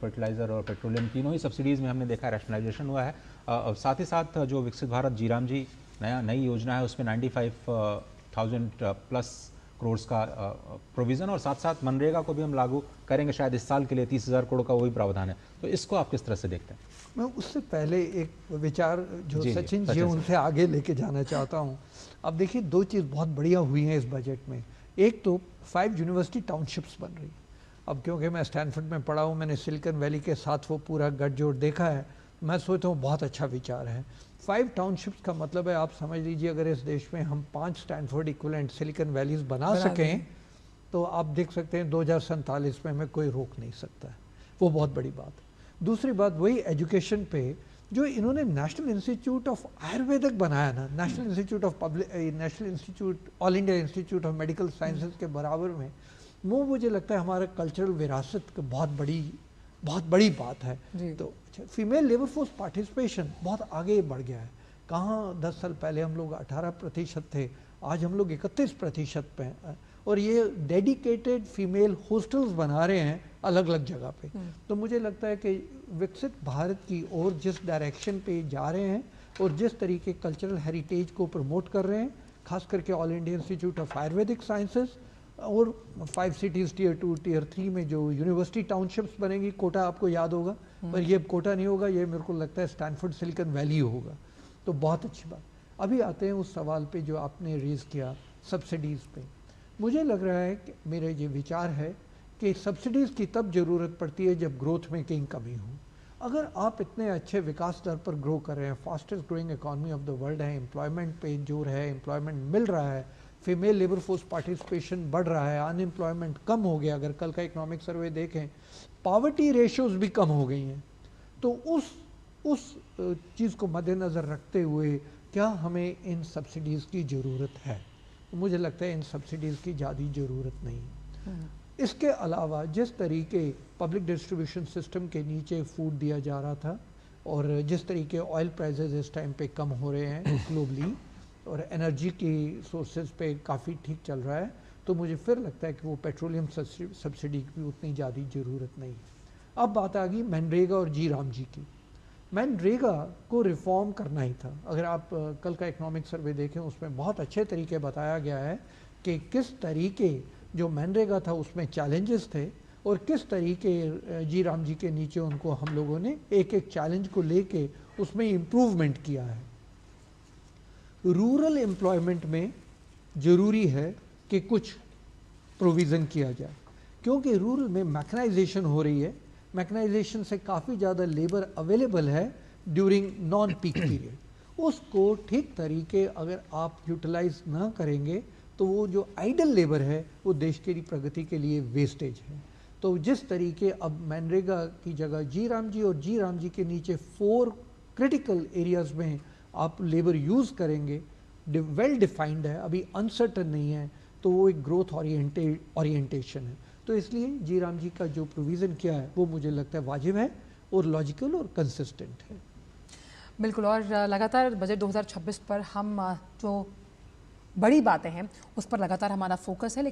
Fertiliser और petroleum तीनों ही subsidies में हमने देखा रैशनलाइजेशन हुआ है। साथ ही साथ जो विकसित भारत जीराम जी नई योजना है उसमें 95,000 प्लस करोड़ का प्रोविज़न और साथ साथ मनरेगा को भी हम लागू करेंगे शायद इस साल के लिए 30,000 करोड़ का वही प्रावधान है। तो इसको आप किस तरह से देखते हैं? मैं उससे पहले एक विचार जो सचिन जी उनसे आगे लेके जाना चाहता हूँ। अब देखिए दो चीज़ बहुत बढ़िया हुई हैं इस बजट में। एक तो 5 यूनिवर्सिटी टाउनशिप्स बन रही। अब क्योंकि मैं स्टैनफोर्ड में पढ़ा हूँ, मैंने सिलिकॉन वैली के साथ वो पूरा गठजोड़ देखा है, मैं सोचता हूँ बहुत अच्छा विचार है। 5 टाउनशिप्स का मतलब है, आप समझ लीजिए अगर इस देश में हम 5 स्टैनफोर्ड इक्विवेलेंट सिलिकॉन वैलीज बना सकें तो आप देख सकते हैं 2047 में हमें कोई रोक नहीं सकता है। वो बहुत बड़ी बात है। दूसरी बात वही एजुकेशन पे जो इन्होंने नेशनल इंस्टीट्यूट ऑफ आयुर्वेदिक बनाया ना, national institute all India institute of medical sciences के बराबर में, वो मुझे लगता है हमारा कल्चरल विरासत की बहुत बड़ी बात है। तो फीमेल लेबर फोर्स पार्टिसिपेशन बहुत आगे बढ़ गया है। कहाँ 10 साल पहले हम लोग 18% थे, आज हम लोग 31% पे हैं। और ये डेडिकेटेड फीमेल हॉस्टल्स बना रहे हैं अलग अलग जगह पे। तो मुझे लगता है कि विकसित भारत की ओर जिस डायरेक्शन पे जा रहे हैं और जिस तरीके कल्चरल हेरिटेज को प्रमोट कर रहे हैं, खास करके all India institute of Ayurvedic sciences और 5 सिटीज़ टियर 2 टियर 3 में जो यूनिवर्सिटी टाउनशिप्स बनेगी, कोटा आपको याद होगा, पर ये कोटा नहीं होगा, ये मेरे को लगता है स्टैनफोर्ड सिलिकॉन वैली होगा। तो बहुत अच्छी बात। अभी आते हैं उस सवाल पे जो आपने रेज़ किया सब्सिडीज़ पे। मुझे लग रहा है कि मेरा ये विचार है कि सब्सिडीज़ की तब ज़रूरत पड़ती है जब ग्रोथ में कहीं कमी हो। अगर आप इतने अच्छे विकास दर पर ग्रो कर रहे हैं, fastest growing economy of the world है, एम्प्लॉयमेंट पे जोर है, एम्प्लॉयमेंट मिल रहा है, फीमेल लेबर फोर्स पार्टिसिपेशन बढ़ रहा है, अनएम्प्लॉयमेंट कम हो गया, अगर कल का इकोनॉमिक सर्वे देखें पॉवर्टी रेशियोज भी कम हो गई हैं, तो उस चीज़ को मद्देनज़र रखते हुए क्या हमें इन सब्सिडीज़ की ज़रूरत है? मुझे लगता है इन सब्सिडीज़ की ज़्यादा ज़रूरत नहीं है। इसके अलावा जिस तरीके पब्लिक डिस्ट्रीब्यूशन सिस्टम के नीचे फूड दिया जा रहा था और जिस तरीके ऑयल प्राइसेस इस टाइम पे कम हो रहे हैं ग्लोबली और एनर्जी की सोर्सेज पे काफ़ी ठीक चल रहा है, तो मुझे फिर लगता है कि वो पेट्रोलियम सब्सिडी की भी उतनी ज़्यादा ज़रूरत नहीं है। अब बात आ गई मनरेगा और जी राम जी की। मनरेगा को रिफॉर्म करना ही था। अगर आप कल का इकोनॉमिक सर्वे देखें उसमें बहुत अच्छे तरीके बताया गया है कि किस तरीके जो मनरेगा था उसमें चैलेंजेस थे और किस तरीके जी राम जी के नीचे उनको हम लोगों ने एक एक चैलेंज को लेके उसमें इम्प्रूवमेंट किया है। रूरल एम्प्लॉयमेंट में ज़रूरी है कि कुछ प्रोविज़न किया जाए, क्योंकि रूरल में मैकेनाइजेशन हो रही है। मैकेनाइजेशन से काफ़ी ज़्यादा लेबर अवेलेबल है ड्यूरिंग नॉन पीक पीरियड। उसको ठीक तरीके अगर आप यूटिलाइज ना करेंगे तो वो जो आइडल लेबर है वो देश की प्रगति के लिए वेस्टेज है। तो जिस तरीके अब मनरेगा की जगह जी राम जी और जी राम जी के नीचे 4 क्रिटिकल एरियाज़ में आप लेबर यूज़ करेंगे, वेल डिफाइंड है, अभी अनसर्टन नहीं है, तो वो एक ग्रोथ ओरिएंटेशन है। तो इसलिए जी राम जी का जो प्रोविज़न किया है वो मुझे लगता है वाजिब है और लॉजिकल और कंसिस्टेंट है। बिल्कुल। और लगातार बजट 2026 पर हम जो बड़ी बातें हैं उस पर लगातार हमारा फोकस है, लेकिन